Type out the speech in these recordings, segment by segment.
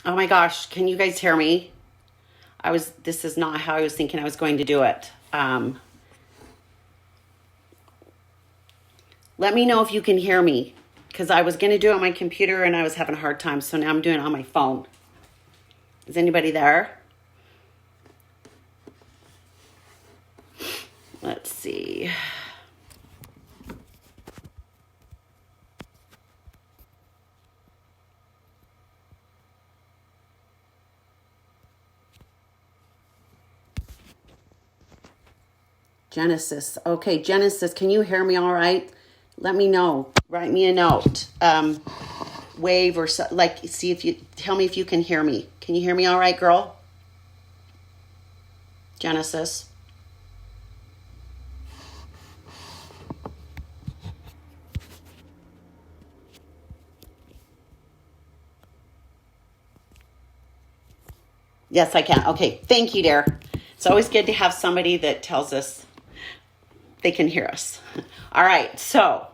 Oh my gosh, can you guys hear me? This is not how I was thinking I was going to do it. Let me know if you can hear me, because I was going to do it on my computer and I was having a hard time, so now I'm doing it on my phone. Is anybody there? Let's see. Genesis. Okay, Genesis, can you hear me all right? Let me know. Write me a note. Wave or so, like, see if you, tell me if you can hear me. Can you hear me all right, girl? Genesis. Yes, I can. Okay, thank you, dear. It's always good to have somebody that tells us they can hear us. All right, so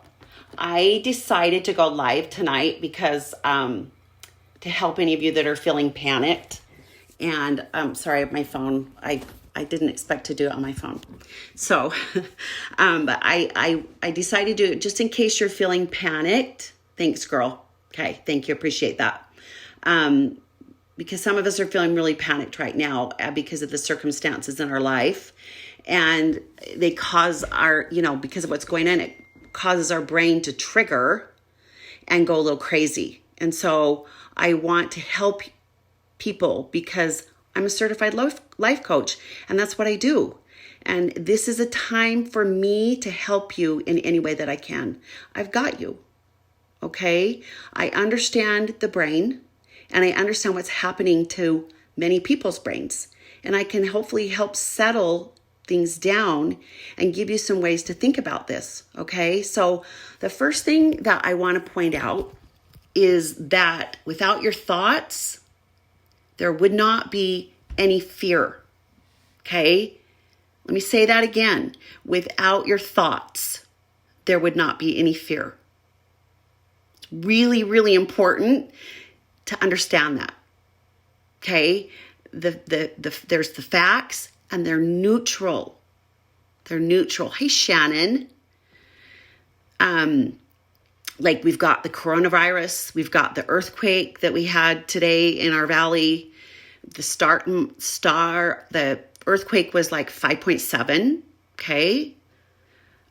I decided to go live tonight because to help any of you that are feeling panicked. And sorry, my phone, I didn't expect to do it on my phone. So, but I decided to do it just in case you're feeling panicked. Thanks, girl. Okay, thank you. Appreciate that. Because some of us are feeling really panicked right now because of the circumstances in our life. And they cause our, because of what's going on, it causes our brain to trigger and go a little crazy. And so I want to help people because I'm a certified life coach, and that's what I do. And this is a time for me to help you in any way that I can. I've got you, okay? I understand the brain, and I understand what's happening to many people's brains. And I can hopefully help settle things down and give you some ways to think about this, okay? So the first thing that I want to point out is that without your thoughts, there would not be any fear, okay? Let me say that again. Without your thoughts, there would not be any fear. It's really, really important to understand that, okay? There's the facts, and they're neutral. They're neutral. Hey, Shannon. Like we've got the coronavirus, we've got the earthquake that we had today in our valley. The earthquake was like 5.7. Okay.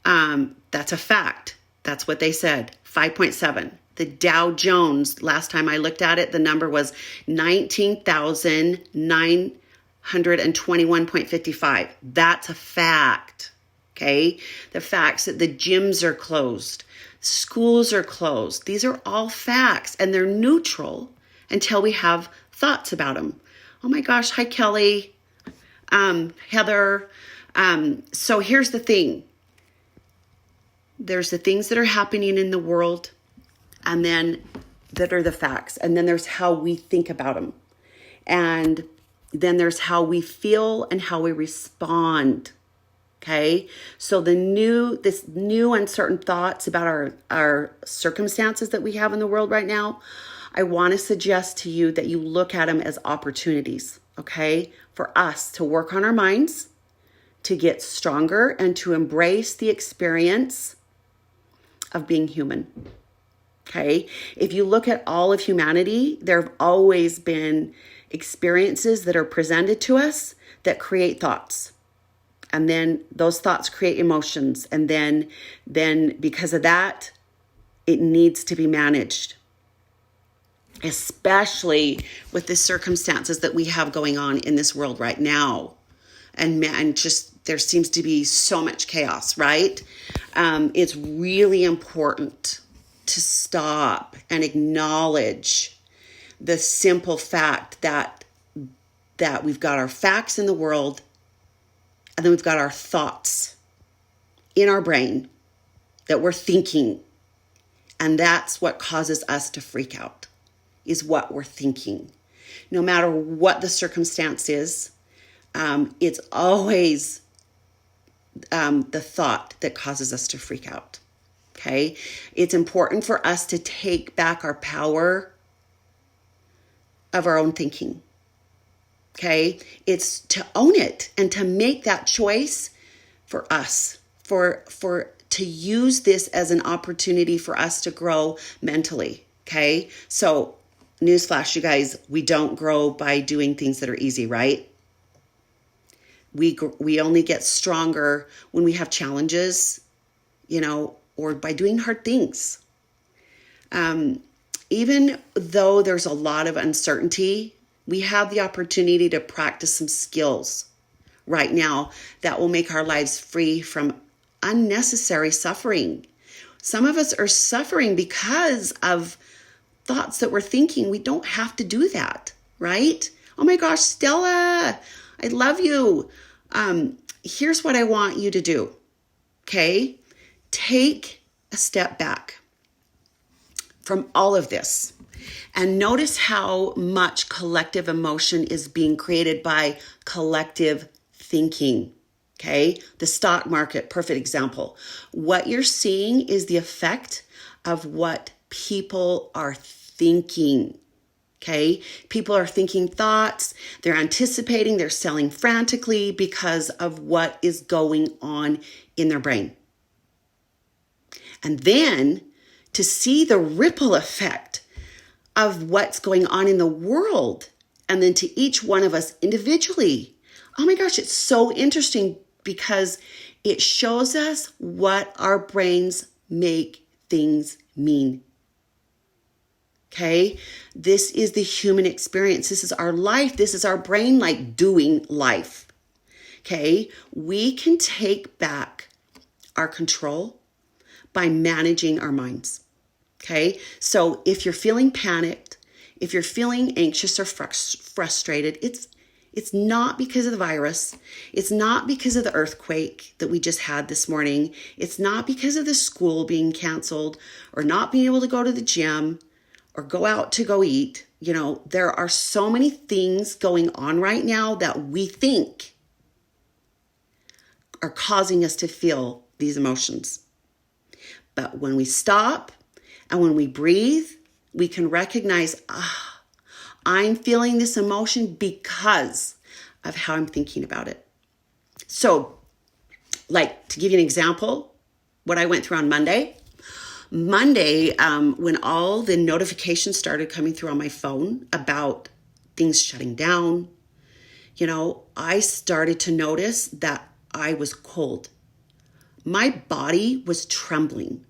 That's a fact. That's what they said. 5.7. The Dow Jones, last time I looked at it, the number was 19,921.55. That's a fact. Okay. The facts that the gyms are closed, schools are closed. These are all facts, and they're neutral until we have thoughts about them. Oh my gosh. Hi, Kelly. Heather. So here's the thing. There's the things that are happening in the world, and then that are the facts. And then there's how we think about them. And then there's how we feel and how we respond. Okay. So this new uncertain thoughts about our circumstances that we have in the world right now, I want to suggest to you that you look at them as opportunities. Okay. For us to work on our minds, to get stronger, and to embrace the experience of being human. Okay. If you look at all of humanity, there have always been experiences that are presented to us that create thoughts. And then those thoughts create emotions. And then because of that, it needs to be managed, especially with the circumstances that we have going on in this world right now. And just there seems to be so much chaos, right? It's really important to stop and acknowledge the simple fact that we've got our facts in the world, and then we've got our thoughts in our brain that we're thinking. And that's what causes us to freak out, is what we're thinking. No matter what the circumstance is, it's always the thought that causes us to freak out. Okay? It's important for us to take back our power of our own thinking. Okay? It's to own it and to make that choice for us, for to use this as an opportunity for us to grow mentally. Okay? So, newsflash, you guys, we don't grow by doing things that are easy, right? We only get stronger when we have challenges, or by doing hard things. Even though there's a lot of uncertainty, we have the opportunity to practice some skills right now that will make our lives free from unnecessary suffering. Some of us are suffering because of thoughts that we're thinking. We don't have to do that, right? Oh my gosh, Stella, I love you. Here's what I want you to do, okay? Take a step back from all of this and notice how much collective emotion is being created by collective thinking, okay? The stock market, perfect example. What you're seeing is the effect of what people are thinking. Okay, people are thinking thoughts, they're anticipating, they're selling frantically because of what is going on in their brain. And then to see the ripple effect of what's going on in the world, and then to each one of us individually. Oh my gosh, it's so interesting because it shows us what our brains make things mean. Okay, this is the human experience. This is our life. This is our brain doing life. Okay, we can take back our control by managing our minds. Okay, so if you're feeling panicked, if you're feeling anxious or frustrated, it's not because of the virus. It's not because of the earthquake that we just had this morning. It's not because of the school being canceled or not being able to go to the gym or go out to go eat. There are so many things going on right now that we think are causing us to feel these emotions. But when we stop and when we breathe, we can recognize, I'm feeling this emotion because of how I'm thinking about it. So, to give you an example, what I went through on Monday, when all the notifications started coming through on my phone about things shutting down, I started to notice that I was cold. My body was trembling.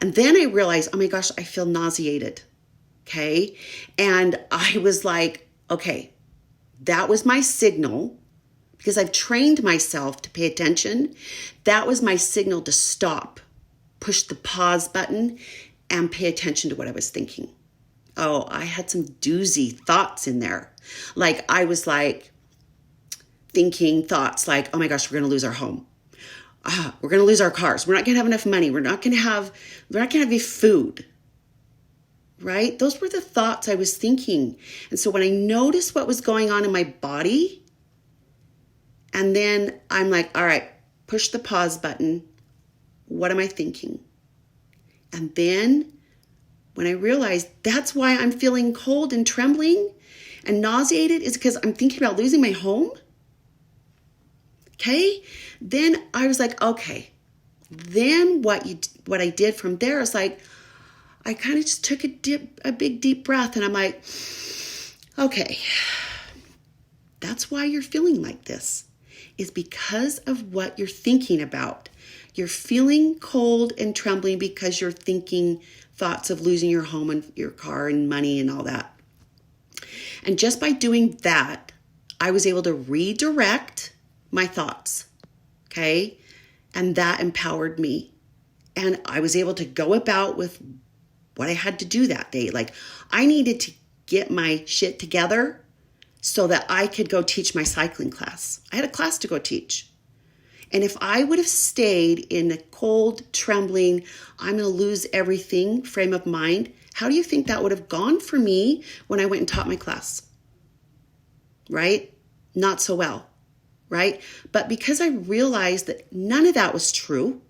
And then I realized, oh my gosh, I feel nauseated. Okay. And I was like, okay, that was my signal, because I've trained myself to pay attention. That was my signal to stop, push the pause button, and pay attention to what I was thinking. Oh, I had some doozy thoughts in there. I was thinking thoughts like, oh my gosh, we're going to lose our home. We're going to lose our cars. We're not going to have enough money. We're not going to have any food. Right? Those were the thoughts I was thinking. And so when I noticed what was going on in my body, and then I'm like, all right, push the pause button. What am I thinking? And then when I realized that's why I'm feeling cold and trembling and nauseated, is because I'm thinking about losing my home. Okay? Then I was like, okay. Then what I did from there is I kind of just took a big deep breath, and I'm like, okay, that's why you're feeling like this, is because of what you're thinking about. You're feeling cold and trembling because you're thinking thoughts of losing your home and your car and money and all that. And just by doing that, I was able to redirect my thoughts, okay? And that empowered me. And I was able to go about with what I had to do that day. I needed to get my shit together so that I could go teach my cycling class. I had a class to go teach. And if I would have stayed in a cold, trembling, I'm going to lose everything frame of mind, how do you think that would have gone for me when I went and taught my class? Right? Not so well, right? But because I realized that none of that was true,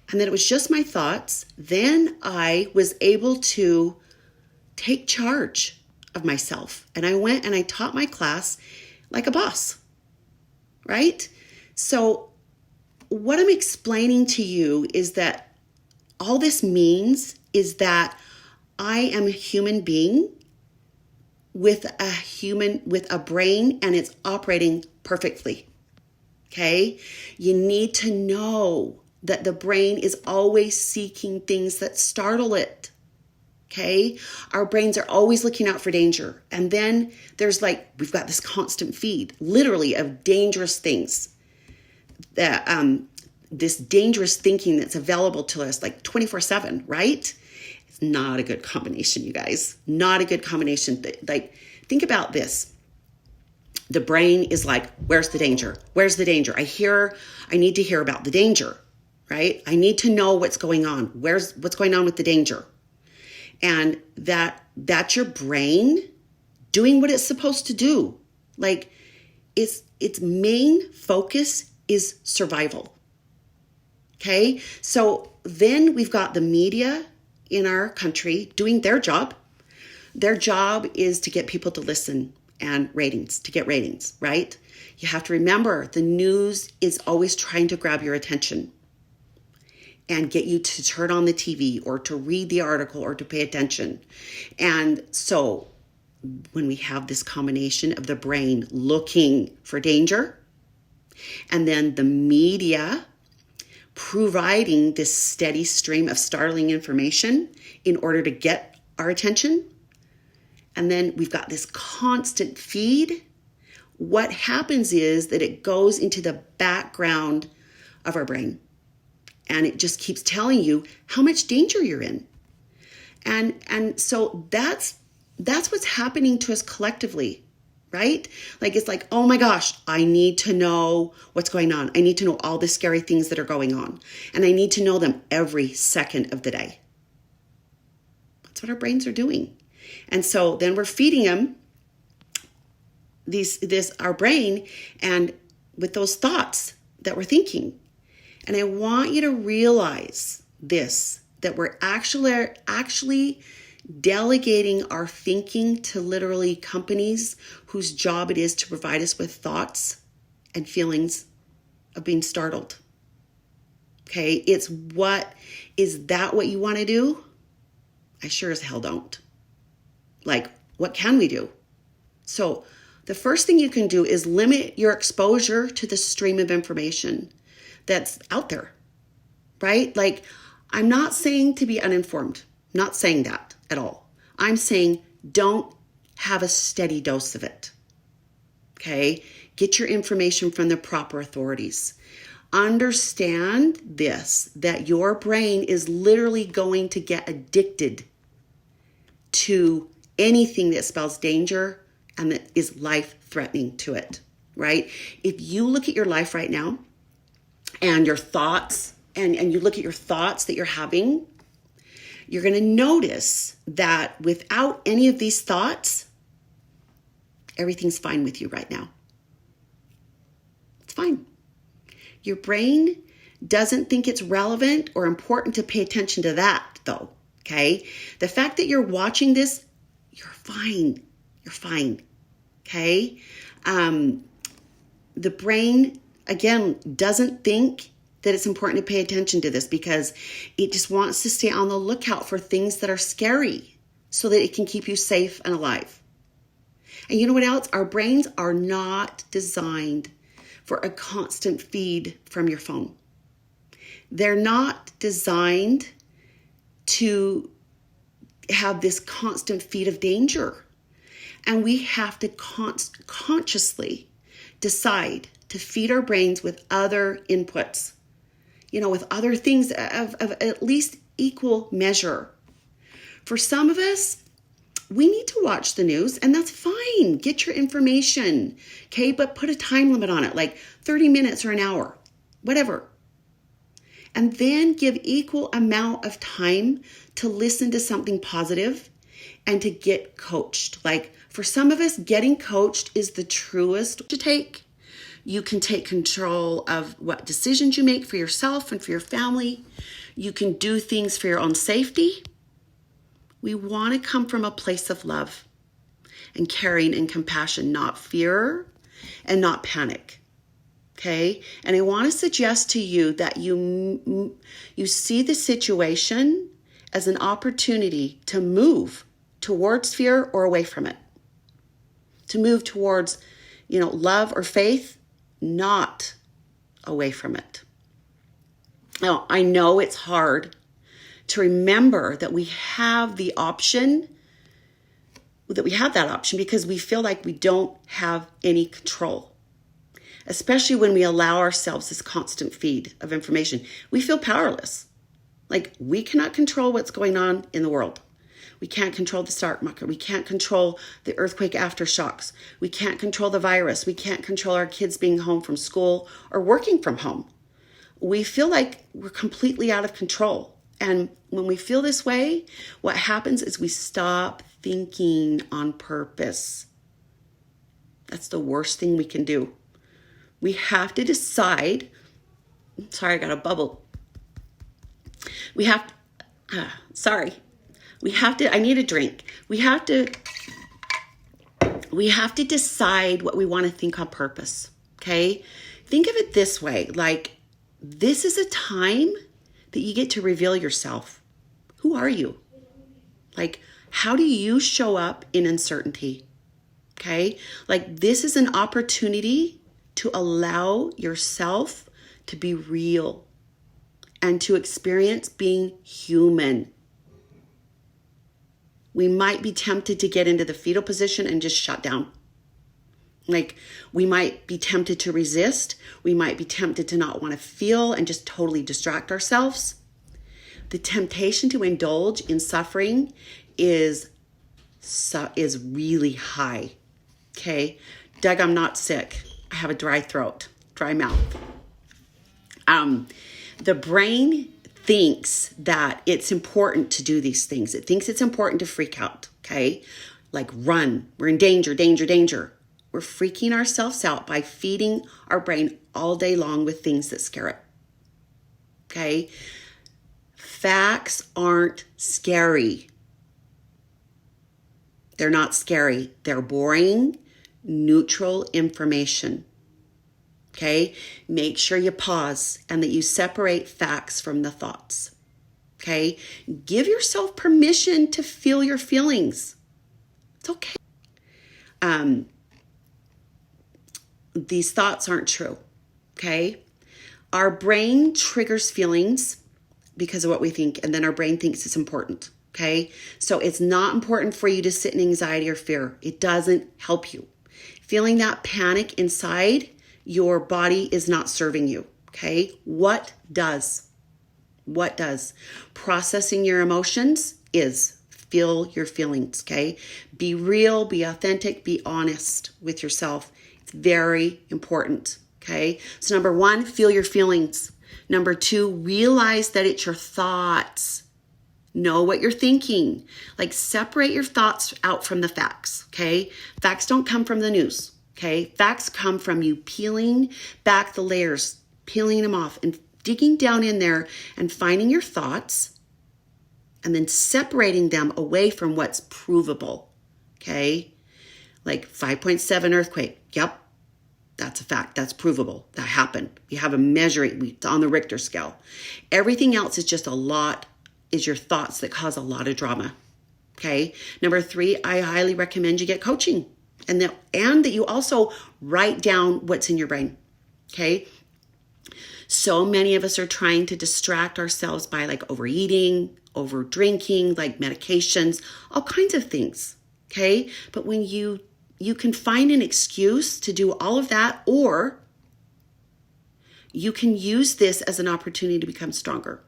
and that it was just my thoughts, then I was able to take charge of myself. And I went and I taught my class like a boss, right? So what I'm explaining to you is that all this means is that I am a human being with a brain, and it's operating perfectly. Okay? You need to know that the brain is always seeking things that startle it. Okay? Our brains are always looking out for danger. And then there's we've got this constant feed, literally, of dangerous things. That this dangerous thinking that's available to us 24/7, right? It's not a good combination, you guys. Not a good combination. Think about this. The brain is like, where's the danger? Where's the danger? I need to hear about the danger, right? I need to know what's going on. What's going on with the danger? And that's your brain doing what it's supposed to do. Its main focus is survival. Okay? So then we've got the media in our country doing their job. Their job is to get people to listen and to get ratings, right? You have to remember the news is always trying to grab your attention and get you to turn on the TV or to read the article or to pay attention. And so when we have this combination of the brain looking for danger and then the media providing this steady stream of startling information in order to get our attention, and then we've got this constant feed, what happens is that it goes into the background of our brain. And it just keeps telling you how much danger you're in. And so that's what's happening to us collectively, right? It's like, oh my gosh, I need to know what's going on. I need to know all the scary things that are going on. And I need to know them every second of the day. That's what our brains are doing. And so then we're feeding them our brain and with those thoughts that we're thinking. And I want you to realize this, that we're actually delegating our thinking to literally companies whose job it is to provide us with thoughts and feelings of being startled. Okay, is that what you want to do? I sure as hell don't. What can we do? So the first thing you can do is limit your exposure to the stream of information that's out there, right? I'm not saying to be uninformed. Not saying that at all. I'm saying don't have a steady dose of it. Okay? Get your information from the proper authorities. Understand this, that your brain is literally going to get addicted to anything that spells danger and that is life-threatening to it, right? If you look at your life right now and your thoughts, and you look at your thoughts that you're having, you're going to notice that without any of these thoughts, everything's fine with you right now. It's fine. Your brain doesn't think it's relevant or important to pay attention to that, though, okay? The fact that you're watching this, you're fine. You're fine, okay? The brain, again, doesn't think that it's important to pay attention to this because it just wants to stay on the lookout for things that are scary so that it can keep you safe and alive. And you know what else? Our brains are not designed for a constant feed from your phone. They're not designed to have this constant feed of danger. And we have to consciously decide to feed our brains with other inputs, with other things of at least equal measure. For some of us, we need to watch the news, and that's fine. Get your information, okay? But put a time limit on it, like 30 minutes or an hour, whatever. And then give equal amount of time to listen to something positive and to get coached. For some of us, getting coached is the truest to take. You can take control of what decisions you make for yourself and for your family. You can do things for your own safety. We want to come from a place of love and caring and compassion, not fear and not panic. Okay? And I want to suggest to you that you see the situation as an opportunity to move towards fear or away from it. To move towards, love or faith, not away from it. Now, I know it's hard to remember that we have that option because we feel like we don't have any control. Especially when we allow ourselves this constant feed of information. We feel powerless. Like we cannot control what's going on in the world. We can't control the stock market. We can't control the earthquake aftershocks. We can't control the virus. We can't control our kids being home from school or working from home. We feel like we're completely out of control. And when we feel this way, what happens is we stop thinking on purpose. That's the worst thing we can do. We have to decide. Sorry, I got a bubble. I need a drink. We have to decide what we want to think on purpose. Okay? Think of it this way. Like, this is a time that you get to reveal yourself. Who are you? Like, how do you show up in uncertainty? Okay? Like, this is an opportunity to allow yourself to be real and to experience being human. We might be tempted to get into the fetal position and just shut down. Like, we might be tempted to resist. We might be tempted to not want to feel and just totally distract ourselves. The temptation to indulge in suffering is really high. Okay? Doug, I'm not sick. I have a dry throat, dry mouth. The brain thinks that it's important to do these things. It thinks it's important to freak out, okay? Like run, we're in danger, danger, danger. We're freaking ourselves out by feeding our brain all day long with things that scare it, okay? Facts aren't scary. They're not scary. They're boring, neutral information. Okay? Make sure you pause and that you separate facts from the thoughts. Okay? Give yourself permission to feel your feelings. It's okay. These thoughts aren't true. Okay? Our brain triggers feelings because of what we think, and then our brain thinks it's important. Okay? So it's not important for you to sit in anxiety or fear. It doesn't help you. Feeling that panic inside your body is not serving you, okay? What does? Processing your emotions is feel your feelings, okay? Be real, be authentic, be honest with yourself. It's very important, okay? So number 1, feel your feelings. Number 2, realize that it's your thoughts. Know what you're thinking. Like, separate your thoughts out from the facts, okay? Facts don't come from the news. Okay, facts come from you peeling back the layers, peeling them off and digging down in there and finding your thoughts and then separating them away from what's provable. Okay, like 5.7 earthquake. Yep, that's a fact. That's provable. That happened. We have a measuring. It's on the Richter scale. Everything else is just is your thoughts that cause a lot of drama. Okay, number 3, I highly recommend you get coaching. And that you also write down what's in your brain, okay? So many of us are trying to distract ourselves by like overeating, over drinking, like medications, all kinds of things, okay? But when you can find an excuse to do all of that, or you can use this as an opportunity to become stronger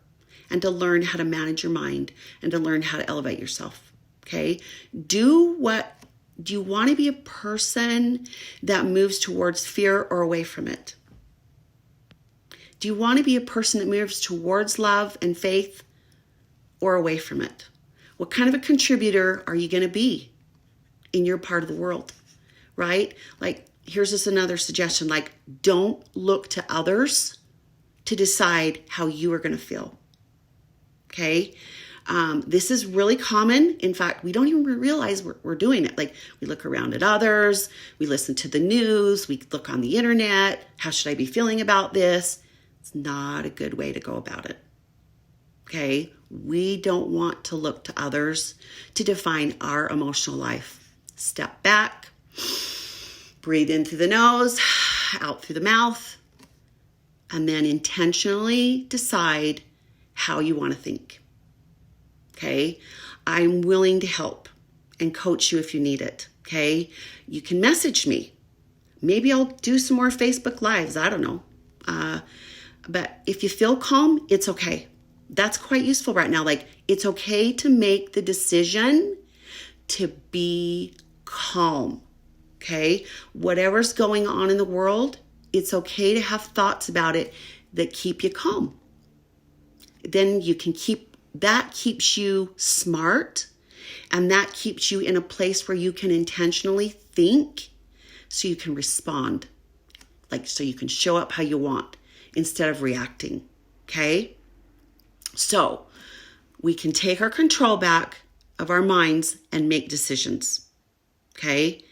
and to learn how to manage your mind and to learn how to elevate yourself, okay? Do you want to be a person that moves towards fear or away from it? Do you want to be a person that moves towards love and faith or away from it? What kind of a contributor are you going to be in your part of the world, right? Like, here's just another suggestion. Like, don't look to others to decide how you are going to feel, okay? This is really common. In fact, we don't even realize we're doing it. Like, we look around at others, we listen to the news, we look on the internet. How should I be feeling about this? It's not a good way to go about it. Okay? We don't want to look to others to define our emotional life. Step back, breathe in through the nose, out through the mouth, and then intentionally decide how you want to think. Okay? I'm willing to help and coach you if you need it. Okay? You can message me. Maybe I'll do some more Facebook Lives. I don't know. But if you feel calm, it's okay. That's quite useful right now. Like, it's okay to make the decision to be calm. Okay? Whatever's going on in the world, it's okay to have thoughts about it that keep you calm. Then you can that keeps you smart, and that keeps you in a place where you can intentionally think so you can respond. Like, so you can show up how you want instead of reacting. Okay? So we can take our control back of our minds and make decisions. Okay?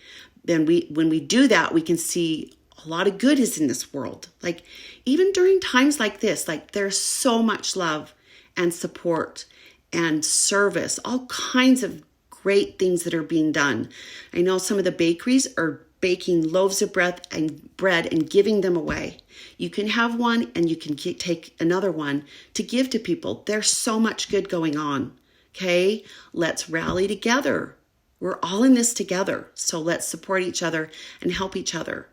Then when we do that, we can see a lot of good is in this world. Like, even during times like this, like, there's so much love and support and service, all kinds of great things that are being done. I know some of the bakeries are baking loaves of bread and giving them away. You can have one and you can take another one to give to people. There's so much good going on. Okay? Let's rally together. We're all in this together. So let's support each other and help each other.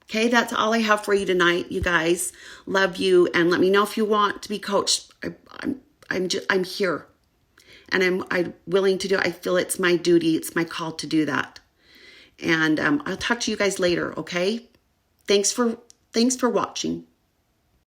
Okay, that's all I have for you tonight, you guys. Love you, and let me know if you want to be coached. I'm here, and I'm willing to do it. I feel it's my duty, it's my call to do that. And I'll talk to you guys later. Okay, thanks for watching.